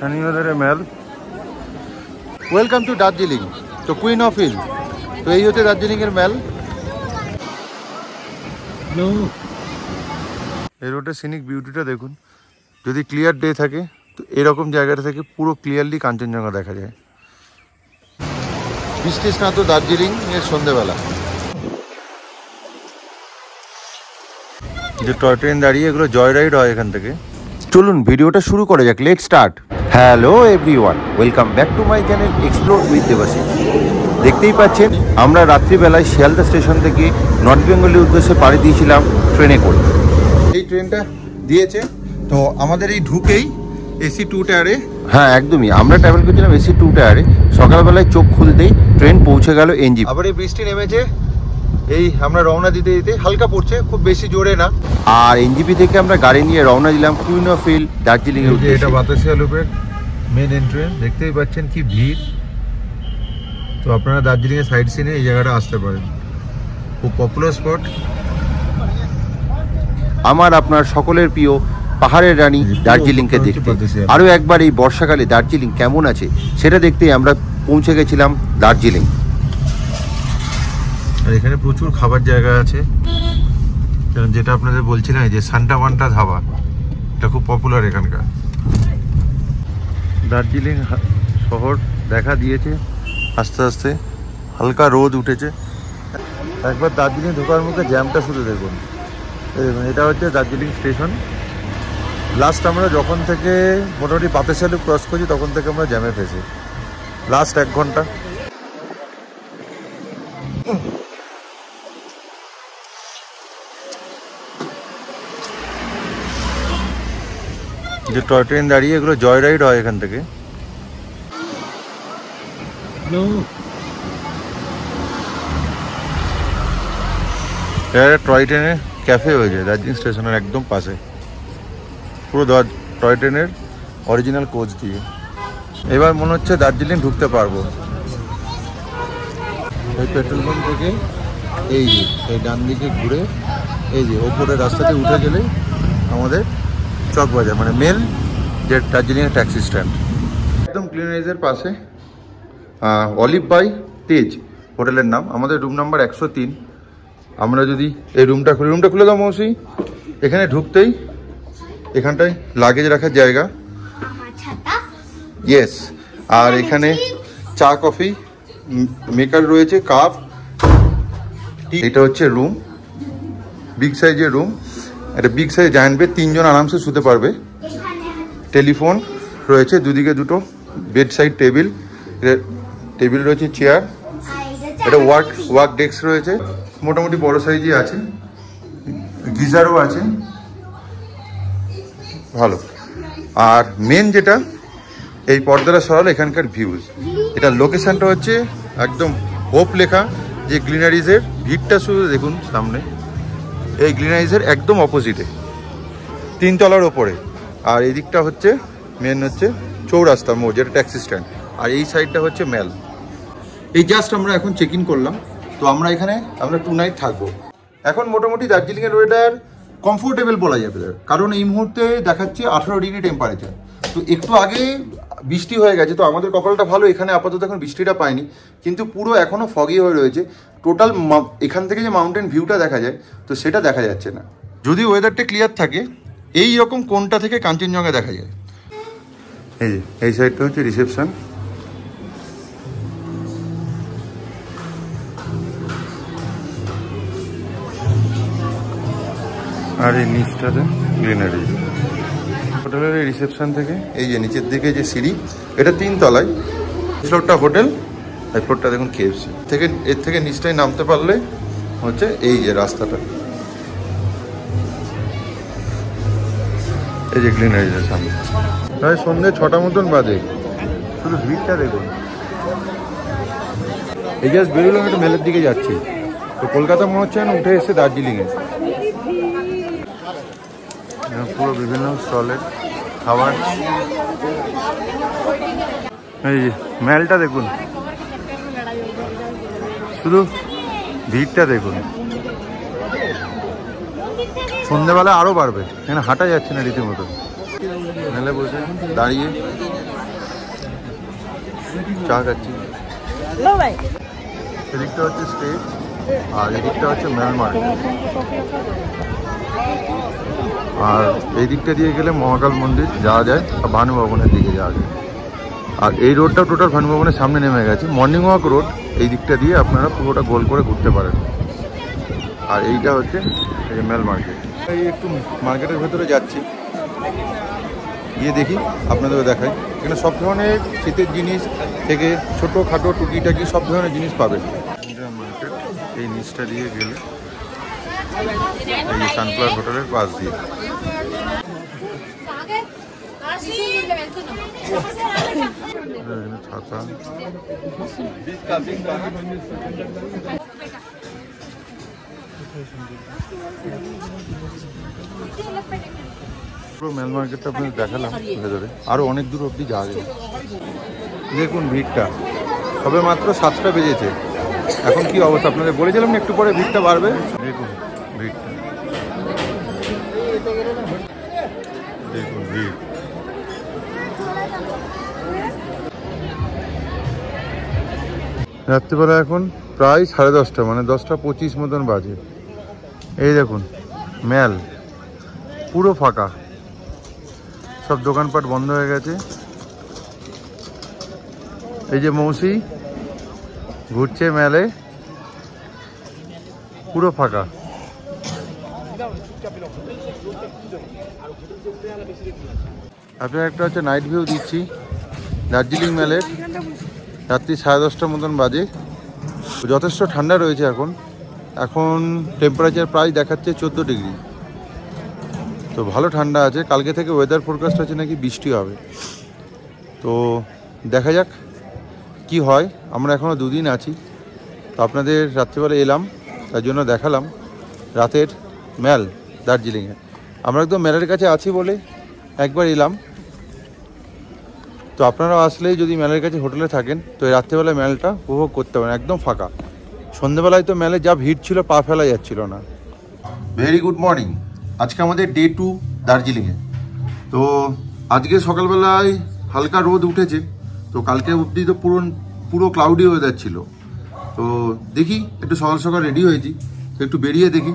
শনিবারের mail. Welcome to Darjeeling, তো queen of hill. তো এই হচ্ছে দার্জিলিংয়ের মেল। এই রোডের সিনিক বিউটিটা দেখুন। যদি ক্লিয়ার ডে থাকে তো এরকম জায়গাটা থেকে পুরো ক্লিয়ারলি কাঞ্চনজঙ্ঘা দেখা যায়। বৃষ্টি স্নাত দার্জিলিং এর সন্ধ্যেবেলা যে টয় ট্রেন দাঁড়িয়ে, এগুলো জয় রাইড হয় এখান থেকে। চলুন ভিডিওটা শুরু করা যাক, let start. Hello everyone, welcome back to my channel explore with Debashis. দেখতেই পাচ্ছেন আমরা রাত্রিবেলায় শিয়ালদা স্টেশন থেকে নর্থ বেঙ্গলের উদ্দেশ্যে পাড়ি দিয়েছিলাম ট্রেনে করে। এই ট্রেনটা দিয়েছে তো আমাদের এই ঢুকেই এসি 2 টায়ারে। হ্যাঁ একদমই, আমরা ট্রাভেল করছিলাম এসি 2 টায়ারে। সকালবেলায় চোখ খুলতেই ট্রেন পৌঁছে গেল এনজিপি। আবার এই বৃষ্টি নেমেছে, এই আমরা রওনা দিতে দিতে হালকা পড়ছে, খুব বেশি জোরে না। আর এনজিপি থেকে আমরা গাড়ি নিয়ে রওনা দিলাম কুইন অফ হিল দার্জিলিং এর উদ্দেশ্যে। এটা বাতাসিয়া লুপের মেন এন্ট্রেন্স, দেখতেই পাচ্ছেন কি ভিড়। তো আপনারা দার্জিলিং এর সাইড সিনে এই জায়গাটা আসতে পারেন, খুব পপুলার স্পট। আমার আপনার সকলের প্রিয় পাহাড়ের রানী দার্জিলিংকে দেখতে, আরও একবার এই বর্ষাকালে দার্জিলিং কেমন আছে সেটা দেখতেই আমরা পৌঁছে গেছিলাম দার্জিলিং। আর এখানে প্রচুর খাবার জায়গা আছে, যেটা আপনাদের বলছিলাম যে সান্টা মান্টা ধাবা, এটা খুব পপুলার এখানকার। দার্জিলিং শহর দেখা দিয়েছে আস্তে আস্তে, হালকা রোদ উঠেছে। একবার দার্জিলিং ঢোকার মুখে জ্যামটা শুধু দেখুন। এটা হচ্ছে দার্জিলিং স্টেশন। লাস্ট আমরা যখন থেকে মোটামুটি বাতাসিয়া লুপ ক্রস করছি তখন থেকে আমরা জ্যামে ফেসি লাস্ট 1 ঘন্টা। যে টয় ট্রেন দাঁড়িয়ে, এগুলো জয় রাইড হয় এখান থেকে। টয় ট্রেনের ক্যাফে হয়ে যায় দার্জিলিং স্টেশনের একদম পাশে, পুরো টয় ট্রেনের অরিজিনাল কোচ দিয়ে। এবার মনে হচ্ছে দার্জিলিং ঢুকতে পারবো। এই পেট্রোল পাম্প থেকে এই যে এই ডান দিকে ঘুরে এই যে ওপরের রাস্তাতে উঠে গেলে আমাদের চকবাজার, মানে মেন যে দার্জিলিংয়ের ট্যাক্সি স্ট্যান্ড, একদম ক্লিনারিজের পাশে। অলিভ বাই তেজ হোটেলের নাম। আমাদের রুম নাম্বার 103। আমরা যদি এই রুমটা খুলে দাও মৌসি। এখানে ঢুকতেই এখানটায় লাগেজ রাখার জায়গা, ইয়েস। আর এখানে চা কফি মেকার রয়েছে, কাপ। এটা হচ্ছে রুম, বিগ সাইজের রুম। একটা বিগ সাইজ জায়ান্ট বেড, 3 জন আরামসে শুতে পারবে। টেলিফোন রয়েছে, দুদিকে দুটো বেড সাইড টেবিল রয়েছে, চেয়ার। এটা ওয়ার্ক ডেস্ক রয়েছে, মোটামুটি বড় সাইজই আছে। গিজারও আছে, ভালো। আর মেন যেটা এই পর্দাটা সরাল এখানকার ভিউজ। এটা লোকেশনটা হচ্ছে একদম হোপ লেখা যে গ্লিনারিজের। ভিড়টা শুধু দেখুন সামনে, এই গ্লিনারিজের একদম অপোজিটে 3 তলার ওপরে। আর এই দিকটা হচ্ছে মেন হচ্ছে চৌরাস্তা মোড়, যেটা ট্যাক্সি স্ট্যান্ড। আর এই সাইডটা হচ্ছে মেল। এই জাস্ট আমরা এখন চেক ইন করলাম, তো আমরা 2 নাইট থাকবো। এখন মোটামুটি দার্জিলিংয়ের ওয়েদার কমফোর্টেবল বলা যাবে, কারণ এই মুহূর্তে দেখাচ্ছে 18 ডিগ্রি টেম্পারেচার। তো একটু আগে বৃষ্টি হয়ে গেছে, তো আমাদের কপালটা ভালো, এখানে আপাতত এখন বৃষ্টিটা পাইনি, কিন্তু পুরো এখনও ফগি হয়ে রয়েছে। টোটাল এখান থেকে যে মাউন্টেন ভিউটা দেখা যায় তো সেটা দেখা যাচ্ছে না। যদি ওয়েদারটা ক্লিয়ার থাকে এই রকম কোনটা থেকে কাঞ্চনজঙ্ঘা দেখা যায়। এই সাইডটা হচ্ছে রিসেপশন। আর এই নিচটাতে গ্রিনারি। হোটেলের এই রিসেপশন থেকে এই যে নিচের দিকে যে সিঁড়ি, এটা 3 তলায়। ফ্লোরটা হোটেল, এই ফ্লোরটা দেখুন কেএফসি। এর থেকে নিচটায় নামতে পারলে হচ্ছে এই যে রাস্তাটা, এই যে গ্রিনারিজের সামনে। প্রায় সন্ধ্যে 6টা মতন বাজে, শুধু ভিড়টা দেখুন। এই জাস্ট বেরোলাম, একটু মেলের দিকে যাচ্ছি। তো কলকাতা মনে হচ্ছে না উঠে এসে দার্জিলিংয়ে। পুরো বিভিন্ন স্টলের খাবার। এই যে মেলটা দেখুন, শুধু ভিড়টা দেখুন। সন্ধ্যেবেলা আরও বাড়বে, এখানে হাঁটা যাচ্ছে না রীতিমতো। মেলে বসে দাঁড়িয়ে চা খাচ্ছি। এদিকটা হচ্ছে স্টেজ আর এদিকটা হচ্ছে মেল মার্কেট। আর এই দিকটা দিয়ে গেলে মহাকাল মন্দির যাওয়া যায় আর ভানু ভবনের দিকে যাওয়া যায়। আর এই রোডটা টোটাল ভানু ভবনের সামনে নেমে গেছে। মর্নিং ওয়াক রোড, এই দিকটা দিয়ে আপনারা পুরোটা গোল করে ঘুরতে পারেন। আর এইটা হচ্ছে এই মেল মার্কেট। এই একটু মার্কেটের ভেতরে যাচ্ছি, গিয়ে দেখি আপনাদেরও দেখাই। এখানে সব ধরনের শীতের জিনিস থেকে ছোটো খাটো টুকিটাকি সব ধরনের জিনিস পাবেন। মার্কেট এই নিচটা দিয়ে গেলে এই সানফ্লাওয়ার হোটেলের পাশ দিয়ে। ছাতা, পুরো মেল মার্কেটটা আপনাদের দেখালাম ভেতরে, আরও অনেক দূর অবধি যাওয়া যায়। দেখুন ভিড়টা, সবে মাত্র 7টা বেজেছে, এখন কি অবস্থা আপনাদের বলেছিলাম না একটু পরে ভিড়টা বাড়বে। দেখুন ভিড়টা, দেখুন ভিড়। রাত্রিবেলা এখন প্রায় 10:30, মানে 10:25 মতন বাজে। এই দেখুন মেল পুরো ফাঁকা, সব দোকানপাট বন্ধ হয়ে গেছে। এই যে মৌসি ঘুরছে মেলে, পুরো ফাঁকা। আপনার একটা হচ্ছে নাইট ভিউ দিচ্ছি দার্জিলিং মেলের। রাত্রি 10:30 মতন বাজে, যথেষ্ট ঠান্ডা রয়েছে এখন। এখন টেম্পারেচার প্রায় দেখাচ্ছে 14 ডিগ্রি, তো ভালো ঠান্ডা আছে। কালকে থেকে ওয়েদার ফোরকাস্ট আছে নাকি বৃষ্টি হবে, তো দেখা যাক কি হয়। আমরা এখনও 2 দিন আছি, তো আপনাদের রাত্রিবেলা এলাম তার জন্য দেখালাম রাতের মেল দার্জিলিংয়ে। আমরা একদম মেলের কাছে আছি বলে একবার এলাম, তো আপনারাও আসলেই যদি মেলের কাছে হোটেলে থাকেন তো এই রাত্রিবেলা মেলটা উপভোগ করতে পারেন। একদম ফাঁকা, সন্ধ্যেবেলায় তো মেলে যা ভিড় ছিল পা ফেলা যাচ্ছিল না। Very good morning. আজকে আমাদের ডে 2 দার্জিলিংয়ে। তো আজকে সকালবেলায় হালকা রোদ উঠেছে, তো কালকে অবধি তো পুরো ক্লাউডি ওয়েদার ছিল। তো দেখি একটু সকাল সকাল রেডি হয়েছি, তো একটু বেরিয়ে দেখি।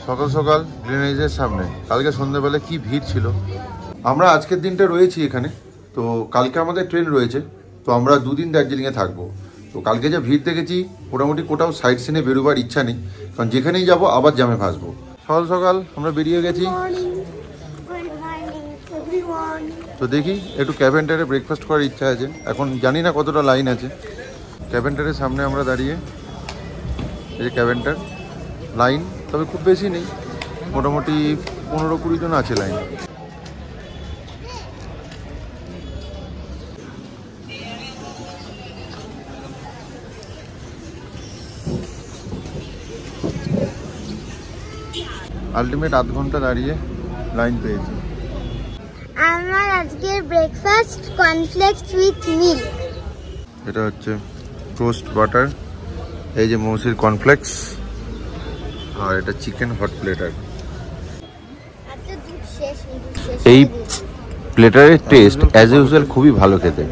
সকাল সকাল গ্লিনারিজের সামনে কালকে সন্ধ্যেবেলায় কি ভিড় ছিল। আমরা আজকের দিনটা রয়েছি এখানে, তো কালকে আমাদের ট্রেন রয়েছে, তো আমরা 2 দিন দার্জিলিংয়ে থাকবো। তো কালকে যা ভিড় দেখেছি, মোটামুটি কোথাও সাইড সিনে বেরোবার ইচ্ছা নেই, কারণ যেখানেই যাব আবার জ্যামে ফাঁসবো। সকাল সকাল আমরা বেরিয়ে গেছি। তো দেখি একটু ক্যাভেন্টারে ব্রেকফাস্ট করার ইচ্ছা আছে। এখন জানি না কতটা লাইন আছে। ক্যাভেন্টারের সামনে আমরা দাঁড়িয়ে, এই যে ক্যাভেন্টার লাইন, তবে খুব বেশি নেই, মোটামুটি 15-20 জন আছে লাইন। আলটিমেট 8 ঘন্টা দাঁড়িয়ে লাইন পেয়েছি। আমার আজকের ব্রেকফাস্ট কর্নফ্লেক্স উইথ মিল্ক। এটা হচ্ছে টোস্ট বাটার, এই যে মৌসির কর্নফ্লেক্স, আর এটা চিকেন হট প্লেটার। এই প্লেটারের টেস্ট অ্যাজ ইউজুয়াল খুবই ভালো খেতে।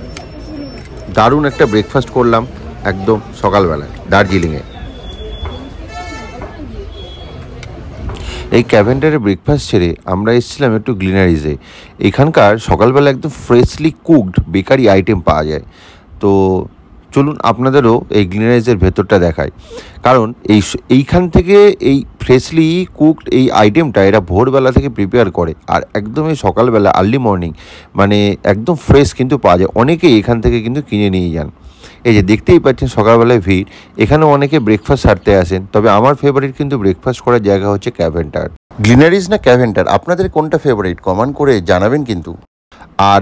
দারুণ একটা ব্রেকফাস্ট করলাম একদম সকালবেলায় দার্জিলিংয়ে। এই ক্যাভেন্টারে ব্রেকফাস্ট ছেড়ে আমরা এসেছিলাম একটু গ্লিনারিজে। এখানকার সকালবেলা একদম ফ্রেশলি কুকড বেকারি আইটেম পাওয়া যায়। তো চলুন আপনাদেরও এই গ্লিনারিজের ভেতরটা দেখায়, কারণ এইখান থেকে এই ফ্রেশলি কুকড এই আইটেমটা এরা ভোরবেলা থেকে প্রিপেয়ার করে, আর একদম এই সকালবেলা আর্লি মর্নিং মানে একদম ফ্রেশ কিন্তু পাওয়া যায়। অনেকেই এখান থেকে কিন্তু কিনে নিয়ে যান। এই যে দেখতেই পাচ্ছেন সকালবেলায় ভিড়, এখানেও অনেকে ব্রেকফাস্ট সারতে আসেন। তবে আমার ফেভারিট কিন্তু ব্রেকফাস্ট করার জায়গা হচ্ছে ক্যাভেন্টার। গ্লিনারিজ না ক্যাভেন্টার, আপনাদের কোনটা ফেভারিট কমেন্ট করে জানাবেন কিন্তু। আর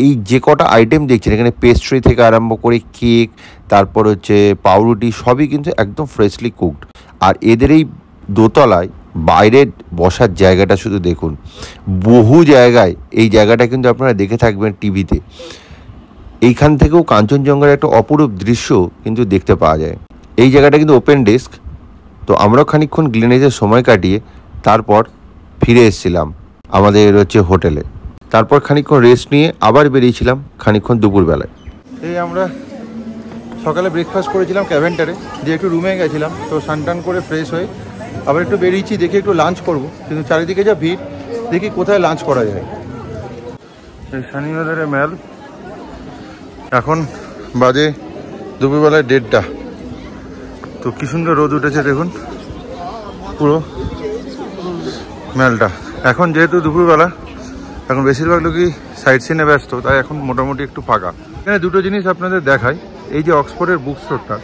এই যে কটা আইটেম দেখছেন এখানে, পেস্ট্রি থেকে আরম্ভ করে কেক, তারপর হচ্ছে পাউরুটি, সবই কিন্তু একদম ফ্রেশলি কুকড। আর এদের এই দোতলায় বাইরের বসার জায়গাটা শুধু দেখুন, বহু জায়গায় এই জায়গাটা কিন্তু আপনারা দেখে থাকবেন টিভিতে। এইখান থেকেও কাঞ্চনজঙ্ঘার একটা অপরূপ দৃশ্য কিন্তু দেখতে পাওয়া যায়। এই জায়গাটা কিন্তু ওপেন ডেস্ক। তো আমরাও খানিকক্ষণ গ্লিনারিজের সময় কাটিয়ে তারপর ফিরে এসেছিলাম আমাদের হচ্ছে হোটেলে। তারপর খানিকক্ষণ রেস্ট নিয়ে আবার বেরিয়েছিলাম খানিকক্ষণ দুপুরবেলায়। এই আমরা সকালে ব্রেকফাস্ট করেছিলাম ক্যাভেন্টারে, দিয়ে একটু রুমে গেছিলাম, তো স্নান করে ফ্রেশ হয়ে আবার একটু বেরিয়েছি, দেখি একটু লাঞ্চ করব, কিন্তু চারিদিকে যা ভিড়, দেখি কোথায় লাঞ্চ করা যায়। এই শনিবারের মেল, এখন বাজে দুপুরবেলায় 1:30, তো কি সুন্দর রোদ উঠেছে দেখুন পুরো মেলটা। এখন যেহেতু দুপুরবেলা, এখন বেশিরভাগ লোকই সাইট সিনে ব্যস্ত, তাই এখন মোটামুটি একটু ফাঁকা। এখানে দুটো জিনিস আপনাদের দেখাই। এই যে অক্সফোর্ডের বুক স্টোরটা,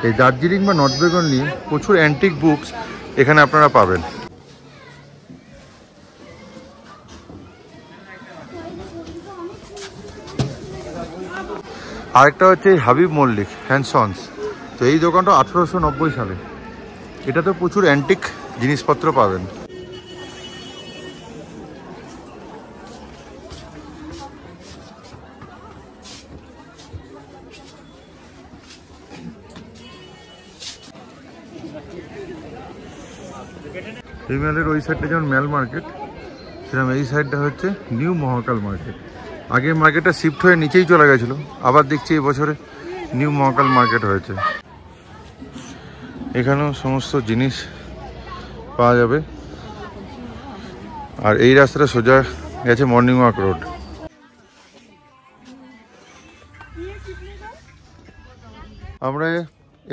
এই দার্জিলিং বা নর্থ বেঙ্গল নিয়ে প্রচুর অ্যান্টিক বুকস এখানে আপনারা পাবেন। আরেকটা হচ্ছে হাবিব মল্লিক অ্যান্ড সন্স, তো এই দোকানটা 1890 সালে। এটা তো প্রচুর অ্যান্টিক জিনিসপত্র পাবেন। এই মেলের ওই সাইডটা যেমন মেল মার্কেট, সেরকম এই সাইডটা হচ্ছে নিউ মহাকাল মার্কেট। আগে মার্কেটটা শিফট হয়ে নিচেই চলে গেছিলো, আবার দেখছি এই বছরে নিউ মহাকাল মার্কেট হয়েছে। এখানেও সমস্ত জিনিস পাওয়া যাবে। আর এই রাস্তাটা সোজা গেছে মর্নিং ওয়াক রোড। আমরা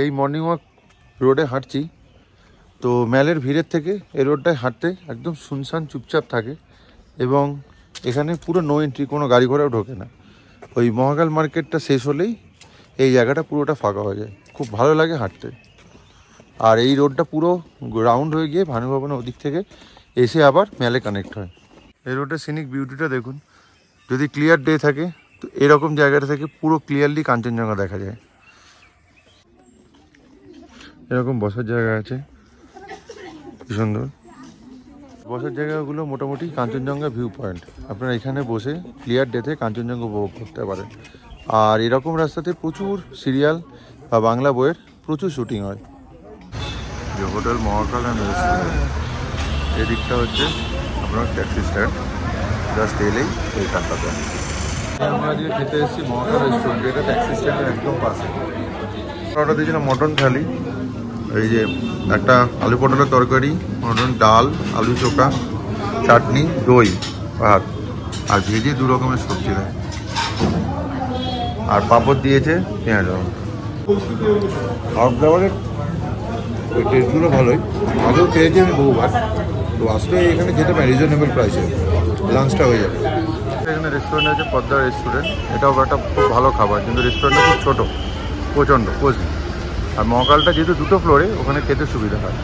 এই মর্নিং ওয়াক রোডে হাঁটছি, তো মেলের ভিড়ের থেকে এই রোডটায় হাঁটতে একদম শুনশান চুপচাপ থাকে, এবং এখানে পুরো নো এন্ট্রি, কোনো গাড়ি ঘোড়াও ঢোকে না। ওই মহাকাল মার্কেটটা শেষ হলেই এই জায়গাটা পুরোটা ফাঁকা হয়ে যায়, খুব ভালো লাগে হাঁটতে। আর এই রোডটা পুরো রাউন্ড হয়ে গিয়ে ভানুভবনের ওদিক থেকে এসে আবার মেলে কানেক্ট হয়। এই রোডের সিনিক বিউটিটা দেখুন, যদি ক্লিয়ার ডে থাকে তো এরকম জায়গাটা থেকে পুরো ক্লিয়ারলি কাঞ্চনজঙ্ঘা দেখা যায়। এরকম বসার জায়গা আছে, কি সুন্দর বসার জায়গাগুলো, মোটামুটি কাঞ্চনজঙ্ঘা ভিউ পয়েন্ট। আপনারা এখানে বসে ক্লিয়ার ডেতে কাঞ্চনজঙ্ঘা উপভোগ করতে পারেন। আর এরকম রাস্তাতে প্রচুর সিরিয়াল বা বাংলা বইয়ের প্রচুর শুটিং হয়। যে হোটেল মহাকাল অ্যান্ড রেস্টুরেন্ট, এদিকটা হচ্ছে আপনার ট্যাক্সি স্ট্যান্ড, জাস্ট এলেই এইখানটাতে। আমরা আজকে খেতে এসেছি মহাকাল রেস্টুরেন্ট, এটা ট্যাক্সি স্ট্যান্ডের একদম পাশে। অর্ডার দিয়েছিলাম মটন থালি, এই যে একটা আলু পটলের তরকারি, মটন ডাল, আলু চোখা, চাটনি, দই, ভাত, আর ভেজে 2 রকমের সবজি দেয়, আর পাঁপড় দিয়েছে, পেঁয়াজ। খাওয়ার দাওয়ারের ওই টেস্টগুলো ভালোই, আগেও খেয়েছি আমি বহুবার, তো আসলে এখানে খেতে পারি রিজনেবল প্রাইসে, লাঞ্চটা হয়ে যাবে। এখানে রেস্টুরেন্ট আছে পদ্মা রেস্টুরেন্ট, এটাও একটা খুব ভালো খাবার, কিন্তু রেস্টুরেন্টটা খুব ছোটো, প্রচণ্ড কোজি। আর মহাকালটা যেহেতু 2টো ফ্লোরে, ওখানে খেতে সুবিধা হয়।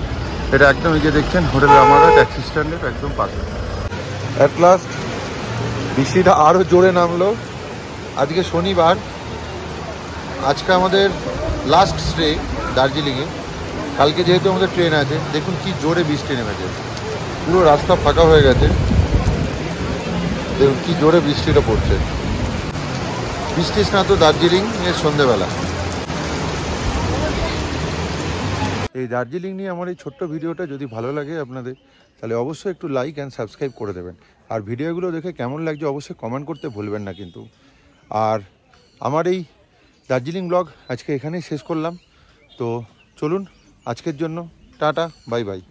এটা একদম এই যে দেখছেন হোটেল রামারা ট্যাক্সি স্ট্যান্ডের একদম পাশে। অ্যাট লাস্ট বৃষ্টিটা আরও জোরে নামলো। আজকে শনিবার, আজকে আমাদের লাস্ট স্টে দার্জিলিংয়ে। কালকে যেহেতু আমাদের ট্রেন আছে, দেখুন কি জোরে বৃষ্টি নেমেছে, পুরো রাস্তা ফাঁকা হয়ে গেছে, দেখুন কি জোরে বৃষ্টিটা পড়ছে। বৃষ্টি স্নাত দার্জিলিং এর সন্ধ্যেবেলা। এই দার্জিলিং নিয়ে আমার এই ছোট্ট ভিডিওটা যদি ভালো লাগে আপনাদের, তাহলে অবশ্যই একটু লাইক অ্যান্ড সাবস্ক্রাইব করে দেবেন। আর ভিডিওগুলো দেখে কেমন লাগছে অবশ্যই কমেন্ট করতে ভুলবেন না কিন্তু। আর আমার এই দার্জিলিং ব্লগ আজকে এখানেই শেষ করলাম, তো চলুন আজকের জন্য টাটা, বাই বাই।